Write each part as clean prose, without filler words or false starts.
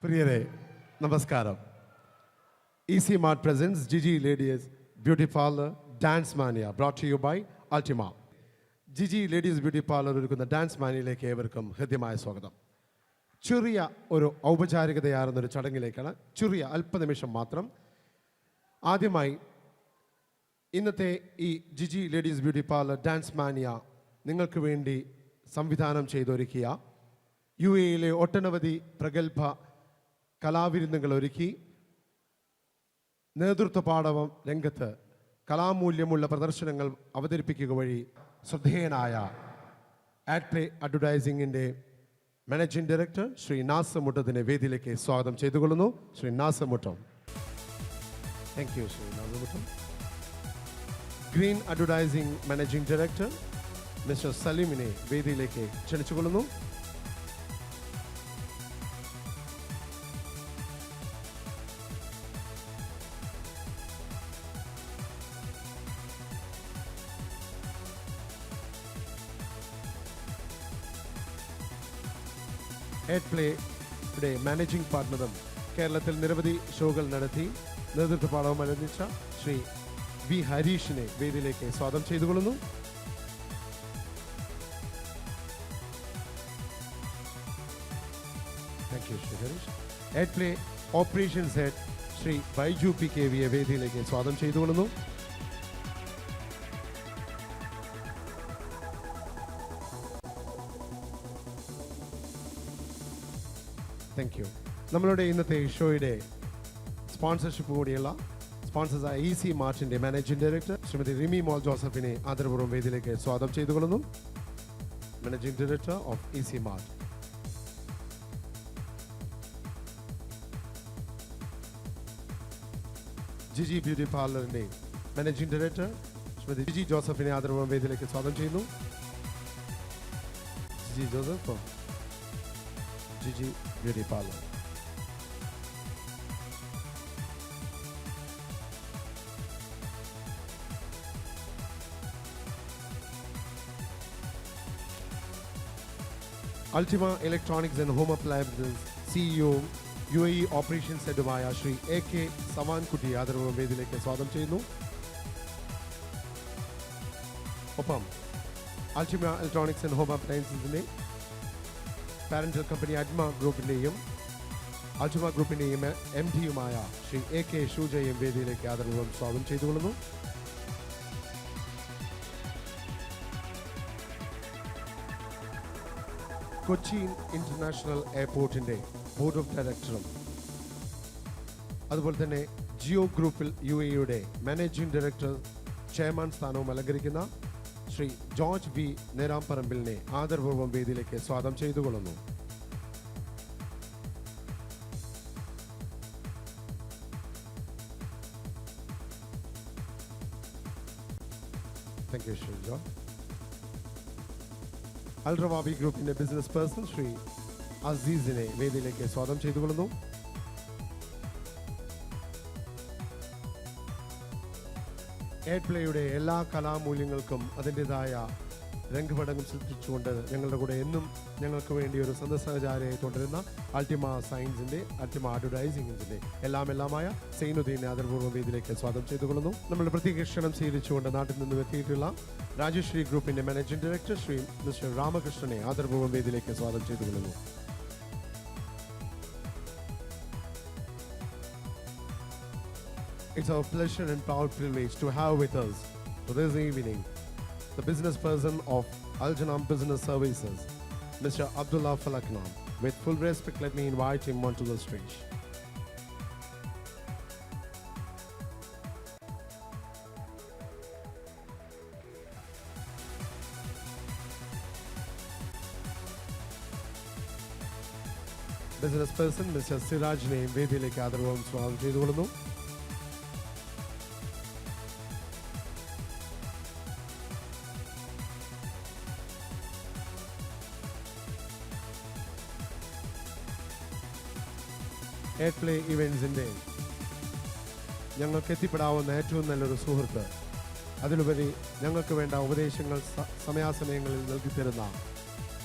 പ്രിയരെ നമസ്കാരം. Easy mart presents Jiji ladies beauty parlour dance mania brought to you by Ultima. Jiji ladies beauty parlour ഒരുക്കുന്ന dance മാനിയയിലേക്ക് ഏവർക്കും ഹൃദ്യമായ സ്വാഗതം. ചെറിയ ഒരു ഔപചാരികതയാർന്നൊരു ചടങ്ങിലേക്കാണ്, ചെറിയ അല്പനിമിഷം മാത്രം. ആദ്യമായി ഇന്നത്തെ ഈ Jiji ladies beauty parlour dance mania നിങ്ങൾക്ക് വേണ്ടി സംവിധാനം ചെയ്തൊരുക്കിയ UAE ഒട്ടനവധി പ്രഗത്ഭ കലാവിരുന്നുകൾ ഒരുക്കി നേതൃത്വ പാടവം രംഗത്ത് കലാമൂല്യമുള്ള പ്രദർശനങ്ങൾ അവതരിപ്പിക്കുക വഴി ശ്രദ്ധേയനായ ആഡ്പ്ലേ അഡ്വർടൈസിംഗിൻ്റെ മാനേജിംഗ് ഡയറക്ടർ ശ്രീ നാസർ മുട്ടത്തിനെ വേദിയിലേക്ക് സ്വാഗതം ചെയ്തുകൊള്ളുന്നു. Shri Nasar Muttam. Thank you Shri Nasar Muttam. Green advertising managing director mister സലീമിനെ വേദിയിലേക്ക് ക്ഷണിച്ചുകൊള്ളുന്നു. ആഡ്പ്ലേയുടെ മാനേജിംഗ് പാർട്ണറും കേരളത്തിൽ നിരവധി ഷോകൾ നടത്തി നേതൃത്വ പാഠവും അനുവദിച്ച ശ്രീ വി ഹരീഷിനെ വേദിയിലേക്ക് സ്വാഗതം ചെയ്തുകൊള്ളുന്നു. Thank you Shri Harish. Adplay operations head Shri Baiju PKV വേദിയിലേക്ക് സ്വാഗതം ചെയ്തുകൊള്ളുന്നു. Thank U. നമ്മളുടെ ഇന്നത്തെ ഷോയുടെ സ്പോൺസർഷിപ്പ് കൂടിയുള്ള സ്പോൺസേഴ്സായ ഈസി മാർട്ടിൻ്റെ മാനേജിംഗ് ഡയറക്ടർ ശ്രീമതി റിമി മോൾ ജോസഫിനെ ആദരപൂർവ്വം വേദിയിലേക്ക് സ്വാഗതം ചെയ്തുകൊള്ളുന്നു. Managing director of Easy Mart. Giji beauty പാർലറിൻ്റെ മാനേജിംഗ് ഡയറക്ടർ ശ്രീമതി ജിജി ജോസഫിനെ ആദരപൂർവ്വം വേദിയിലേക്ക് സ്വാഗതം ചെയ്യുന്നു. Giji Joseph, Giji beauty parlour. Ultima electronics and home appliances CEO UAE operations ഹെഡുമായ ശ്രീ AK സവാൻകുട്ടി ആദരവ് വേദിയിലേക്ക് സ്വാഗതം ചെയ്യുന്നു. ഒപ്പം അൾട്ടിമ ഇലക്ട്രോണിക്സ് ആൻഡ് ഹോം അപ്ലയൻസസിന്റെ പാരന്റൽ കമ്പനി അഡ്മ ഗ്രൂപ്പിൻ്റെയും അൾട്ടിമ ഗ്രൂപ്പിൻ്റെയും MD-യുമായ ശ്രീ AK ഷൂജയും വേദിയിലേക്ക് ആദരപൂർവ്വം സ്വാഗതം ചെയ്തുകൊള്ളുന്നു. കൊച്ചിൻ ഇന്റർനാഷണൽ എയർപോർട്ടിൻ്റെ ബോർഡ് ഓഫ് ഡയറക്ടറും അതുപോലെ തന്നെ ജിയോ ഗ്രൂപ്പിൽ UAE-യുടെ മാനേജിംഗ് ഡയറക്ടർ ചെയർമാൻ സ്ഥാനവും അലങ്കരിക്കുന്ന ശ്രീ ജോർജ് V നേരാംപറമ്പിലിനെ ആദരപൂർവ്വം വേദിയിലേക്ക് സ്വാഗതം ചെയ്തുകൊള്ളുന്നു. Thank you Shri George. Al Rawabi ഗ്രൂപ്പിന്റെ ബിസിനസ് പേഴ്സൺ ശ്രീ അസീസിനെ വേദിയിലേക്ക് സ്വാഗതം ചെയ്തുകൊള്ളുന്നു. ആഡ്പ്ലേയുടെ എല്ലാ കലാമൂല്യങ്ങൾക്കും അതിൻ്റെതായ രംഗപടങ്ങൾ സൃഷ്ടിച്ചുകൊണ്ട് ഞങ്ങളുടെ കൂടെ എന്നും ഞങ്ങൾക്ക് വേണ്ടി ഒരു സഹചാരിയായി തുടരുന്ന അൾട്ടിമ സയൻസിൻ്റെ അൾട്ടിമ അഡ്വർടൈസിംഗിൻ്റെ എല്ലാമായ സൈനുദ്ദീനെ ആദരപൂർവ്വം വേദിയിലേക്ക് സ്വാഗതം ചെയ്തുകൊള്ളുന്നു. നമ്മുടെ പ്രത്യേക ക്ഷണം സ്വീകരിച്ചുകൊണ്ട് നാട്ടിൽ നിന്നും എത്തിയിട്ടുള്ള രാജശ്രീ ഗ്രൂപ്പിൻ്റെ മാനേജിംഗ് ഡയറക്ടർ ശ്രീ മിസ്റ്റർ രാമകൃഷ്ണനെ ആദരപൂർവ്വം വേദിയിലേക്ക് സ്വാഗതം ചെയ്തുകൊള്ളുന്നു. It's our pleasure and proud privilege to have with us this evening the business person of Aljanam Business Services, Mr. Abdullah Falaknam. With full respect, let me invite him onto the stage. Business person Mr. Siraj ne വേദിയിലേക്ക് ആദരവും സ്വാഗതം ചെയ്തുകൊള്ളുന്നു. AirPlay ഇവൻസിൻ്റെ ഞങ്ങൾക്ക് എത്തിപ്പെടാവുന്ന ഏറ്റവും നല്ലൊരു സുഹൃത്ത്, അതിലുപരി ഞങ്ങൾക്ക് വേണ്ട ഉപദേശങ്ങൾ സമയാസമയങ്ങളിൽ നൽകിത്തരുന്ന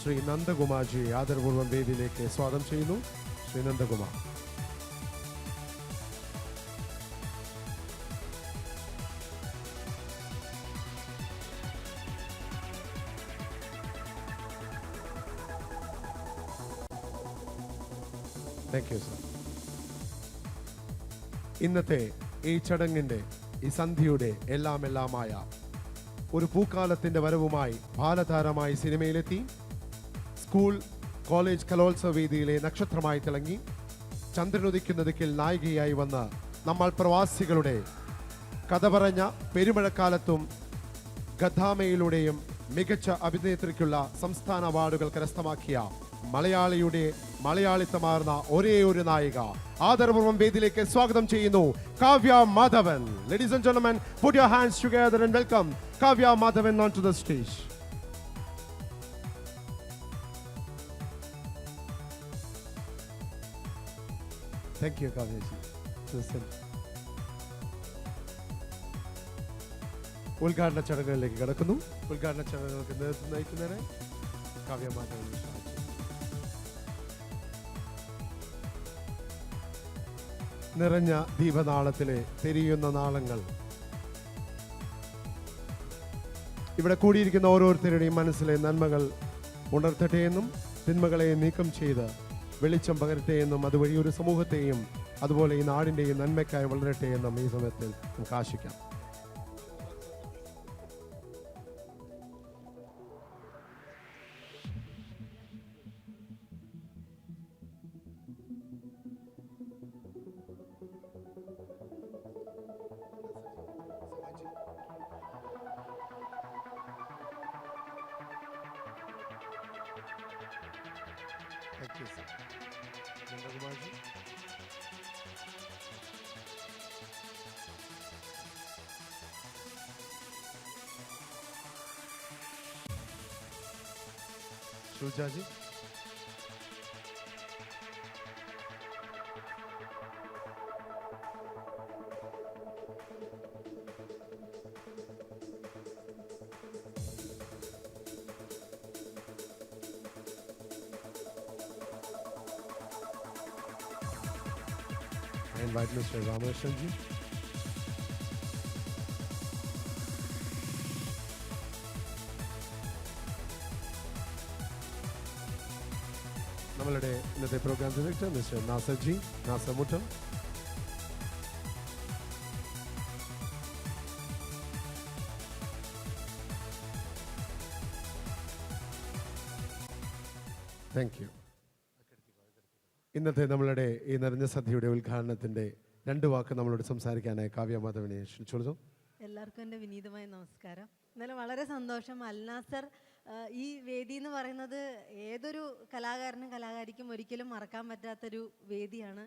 ശ്രീ നന്ദകുമാർജിയെ ആദരപൂർവ്വം വേദിയിലേക്ക് സ്വാഗതം ചെയ്യുന്നു. Shri Nandakumar. Thank you sir. ഇന്നത്തെ ഈ ചടങ്ങിൻ്റെ ഈ സന്ധ്യയുടെ എല്ലാമായ ഒരു പൂക്കാലത്തിൻ്റെ വരവുമായി ബാലതാരമായി സിനിമയിലെത്തി സ്കൂൾ കോളേജ് കലോത്സവ വേദിയിലെ നക്ഷത്രമായി തിളങ്ങി ചന്ദ്രനുദിക്കുന്ന ദിക്കിൽ നായികയായി വന്ന് നമ്മൾ പ്രവാസികളുടെ കഥ പറഞ്ഞ പെരുമഴക്കാലത്തും ഗദ്ദാമയിലൂടെയും മികച്ച അഭിനേത്രിക്കുള്ള സംസ്ഥാന അവാർഡുകൾ കരസ്ഥമാക്കിയ മലയാളിയുടെ മലയാളിത്തമാർന്ന ഒരേ ഒരു നായിക ആദരപൂർവ്വം വേദിയിലേക്ക് സ്വാഗതം ചെയ്യുന്നു Kavya Madhavan. Ladies and gentlemen, put your hands together and welcome Kavya Madhavan onto the stage. Thank you, Kavya ji. Listen. ഉദ്ഘാടന ചടങ്ങുകളിലേക്ക് കടക്കുന്നു. ഉദ്ഘാടന ചടങ്ങുകൾക്ക് നേതൃത്വം നയിക്കുന്നതിന് കാവ്യ മാധവൻ. നിറഞ്ഞ ദീപനാളത്തിലെ തെരിയുന്ന നാളങ്ങൾ ഇവിടെ കൂടിയിരിക്കുന്ന ഓരോരുത്തരുടെയും മനസ്സിലെ നന്മകൾ ഉണർത്തട്ടെ എന്നും തിന്മകളെ നീക്കം ചെയ്ത് വെളിച്ചം പകരട്ടെ എന്നും അതുവഴി ഒരു സമൂഹത്തെയും അതുപോലെ ഈ നാടിൻ്റെയും നന്മയ്ക്കായി വളരട്ടെ എന്നും ഈ സമയത്തിൽ നമുക്ക് ആശിക്കാം. Thank you, sir. Nandakumarji. Shujaji. I invite Mr. Ramashanji. നമ്മളുടെ ഇന്നത്തെ programme director mister Nasar Muttam. Thank you. ഇന്നത്തെ നമ്മളുടെ ഈ നിറഞ്ഞ സദ്യയുടെ ഉദ്ഘാടനത്തിൻ്റെ രണ്ട് വാക്ക് നമ്മളോട് സംസാരിക്കാനായി കാവ്യ മാധവനെ ക്ഷണിച്ചോളൂ. എല്ലാവർക്കും എൻ്റെ വിനീതമായ നമസ്കാരം. എന്നാലും വളരെ സന്തോഷം. അൽനാസർ ഈ വേദി എന്ന് പറയുന്നത് ഏതൊരു കലാകാരനും കലാകാരിക്കും ഒരിക്കലും മറക്കാൻ പറ്റാത്തൊരു വേദിയാണ്.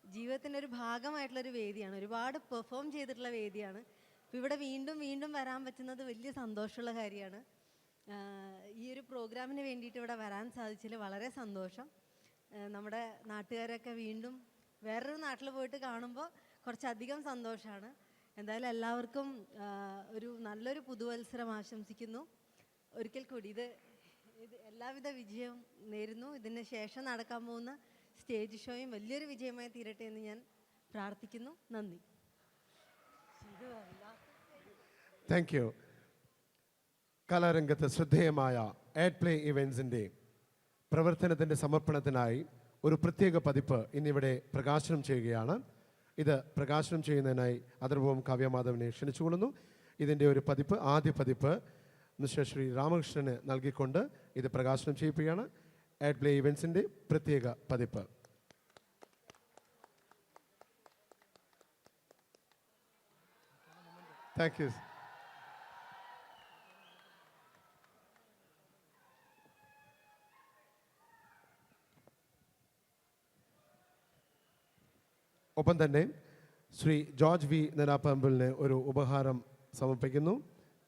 ജീവിതത്തിൻ്റെ ഒരു ഭാഗമായിട്ടുള്ളൊരു വേദിയാണ്. ഒരുപാട് പെർഫോം ചെയ്തിട്ടുള്ള വേദിയാണ്. അപ്പോൾ ഇവിടെ വീണ്ടും വീണ്ടും വരാൻ പറ്റുന്നത് വലിയ സന്തോഷമുള്ള കാര്യമാണ്. ഈ ഒരു പ്രോഗ്രാമിന് വേണ്ടിയിട്ട് ഇവിടെ വരാൻ സാധിച്ചതിൽ വളരെ സന്തോഷം. നമ്മുടെ നാട്ടുകാരൊക്കെ വീണ്ടും വേറൊരു നാട്ടിൽ പോയിട്ട് കാണുമ്പോൾ കുറച്ചധികം സന്തോഷമാണ്. എന്തായാലും എല്ലാവർക്കും ഒരു നല്ലൊരു പുതുവത്സരം ആശംസിക്കുന്നു. ഒരിക്കൽ കൂടി ഇത് എല്ലാവിധ വിജയവും നേരുന്നു. ഇതിന് ശേഷം നടക്കാൻ പോകുന്ന സ്റ്റേജ് ഷോയും വലിയൊരു വിജയമായി തീരട്ടെ എന്ന് ഞാൻ പ്രാർത്ഥിക്കുന്നു. നന്ദി. Thank you. കലാരംഗത്ത് ശ്രദ്ധേയമായ ആഡ് പ്ലേ ഇവൻസിൻ്റെ പ്രവർത്തനത്തിൻ്റെ സമർപ്പണത്തിനായി ഒരു പ്രത്യേക പതിപ്പ് ഇന്നിവിടെ പ്രകാശനം ചെയ്യുകയാണ്. ഇത് പ്രകാശനം ചെയ്യുന്നതിനായി ആദരപൂർവ്വം കാവ്യമാധവനെ ക്ഷണിച്ചുകൊള്ളുന്നു. ഇതിൻ്റെ ഒരു പതിപ്പ്, ആദ്യ പതിപ്പ് മിസ്റ്റർ ശ്രീ രാമകൃഷ്ണന് നൽകിക്കൊണ്ട് ഇത് പ്രകാശനം ചെയ്യിക്കുകയാണ്. ആഡ് പ്ലേ ഇവൻസിൻ്റെ പ്രത്യേക പതിപ്പ്. Thank you. ഒപ്പം തന്നെ ശ്രീ ജോർജ് വി നെനാപ്പമ്പിളിന് ഒരു ഉപഹാരം സമർപ്പിക്കുന്നു.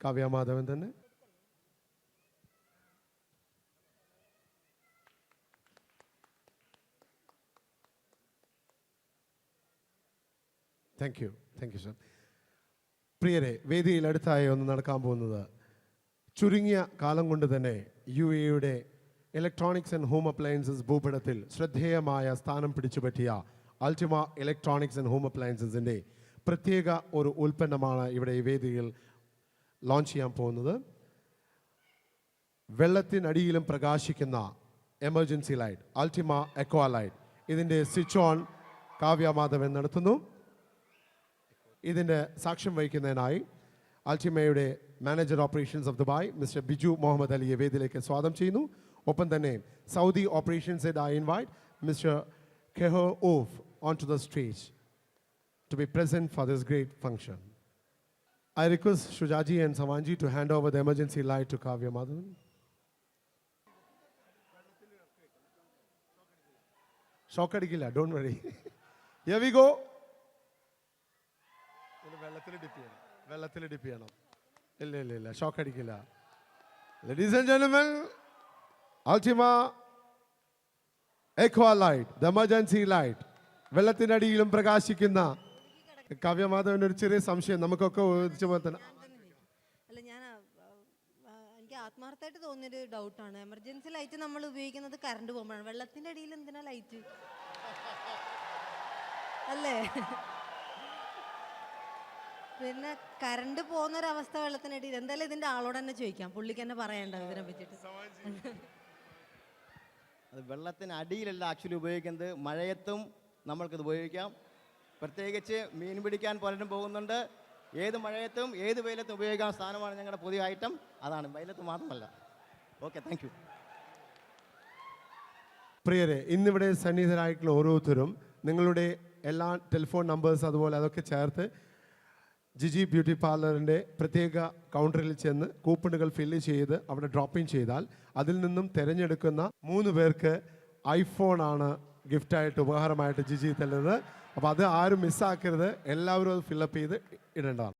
കാവ്യമാധവൻ തന്നെ. Thank you sir. പ്രിയരെ, വേദിയിൽ അടുത്തായി ഒന്ന് നടക്കാൻ പോകുന്നത് ചുരുങ്ങിയ കാലം കൊണ്ട് തന്നെ UAE electronics and home appliances ഭൂപടത്തിൽ ശ്രദ്ധേയമായ സ്ഥാനം പിടിച്ചുപറ്റിയ അൾട്ടിമ ഇലക്ട്രോണിക്സ് ആൻഡ് ഹോം അപ്ലയൻസസിൻ്റെ പ്രത്യേക ഒരു ഉൽപ്പന്നമാണ് ഇവിടെ ഈ വേദിയിൽ ലോഞ്ച് ചെയ്യാൻ പോകുന്നത്. വെള്ളത്തിനടിയിലും പ്രകാശിക്കുന്ന emergency light, Ultima aqua light. ഇതിൻ്റെ സ്വിച്ച് ഓൺ കാവ്യമാധവൻ നടത്തുന്നു. ഇതിൻ്റെ സാക്ഷ്യം വഹിക്കുന്നതിനായി അൾട്ടിമയുടെ manager operations of Dubai mister Biju Muhammad അലിയെ വേദിയിലേക്ക് സ്വാഗതം ചെയ്യുന്നു. ഒപ്പം തന്നെ Saudi operations head I invite mister Keho Oof onto the stage to be present for this great function. I request Shujaji and Savanji to hand over the emergency light to Kavya Madhavan. Shock adikilla, don't worry. Here we go. വെള്ളത്തിൽ dip ചെയ്യണം. ഇല്ല shock അടിക്കില്ല. Ladies and gentlemen, Ultima Equa light, the emergency light. വെള്ളത്തിനടിയിലും പ്രകാശിക്കുന്ന. കാവ്യമാധവന് ഒരു ചെറിയ സംശയം നമുക്കൊക്കെ അല്ല, എനിക്ക് ആത്മാർത്ഥമായിട്ട് തോന്നിയൊരു ഡൗട്ടാണ്. എമർജൻസി ലൈറ്റ് നമ്മൾ ഉപയോഗിക്കുന്നത് കറണ്ട് പോകുമ്പോഴാണ്. വെള്ളത്തിന്റെ അടിയിൽ എന്തിനാ ലൈറ്റ് അല്ലേ? പിന്നെ കറണ്ട് പോകുന്നൊരവസ്ഥ വെള്ളത്തിനടിയിൽ. എന്തായാലും ഇതിന്റെ ആളോട് തന്നെ ചോദിക്കാം, പുള്ളിക്ക് തന്നെ പറയണ്ട ഇതിനെ പറ്റിയിട്ട്. അത് വെള്ളത്തിന് അടിയിലല്ല ആക്ച്വലി ഉപയോഗിക്കുന്നത്, മഴയത്തും നമ്മൾക്കിത് ഉപയോഗിക്കാം. പ്രത്യേകിച്ച് മീൻ പിടിക്കാൻ പലരും പോകുന്നുണ്ട്. ഏത് മഴയത്തും ഏത് വെയിലത്തും ഉപയോഗിക്കാൻ സ്ഥാനമാണ് ഞങ്ങളുടെ പുതിയ ഐറ്റം. അതാണ്, വെയിലത്ത് മാത്രമല്ല. Okay, thank you. പ്രിയരെ, ഇന്നിവിടെ സന്നിഹിതരായിട്ടുള്ള ഓരോരുത്തരും നിങ്ങളുടെ എല്ലാ ടെലിഫോൺ നമ്പേഴ്സ് അതുപോലെ അതൊക്കെ ചേർത്ത് ജിജി ബ്യൂട്ടി പാർലറിൻ്റെ പ്രത്യേക കൗണ്ടറിൽ ചെന്ന് കൂപ്പണുകൾ ഫില്ല് ചെയ്ത് അവിടെ ഡ്രോപ്പ് ഇൻ ചെയ്താൽ അതിൽ നിന്നും തിരഞ്ഞെടുക്കുന്ന 3 പേർക്ക് ഐഫോണാണ് ഗിഫ്റ്റായിട്ട് ഉപഹാരമായിട്ട് ജിജി തരുന്നത്. അപ്പോൾ അത് ആരും മിസ്സാക്കരുത്. എല്ലാവരും അത് ഫില്ലപ്പ് ചെയ്ത് ഇടേണ്ടതാണ്.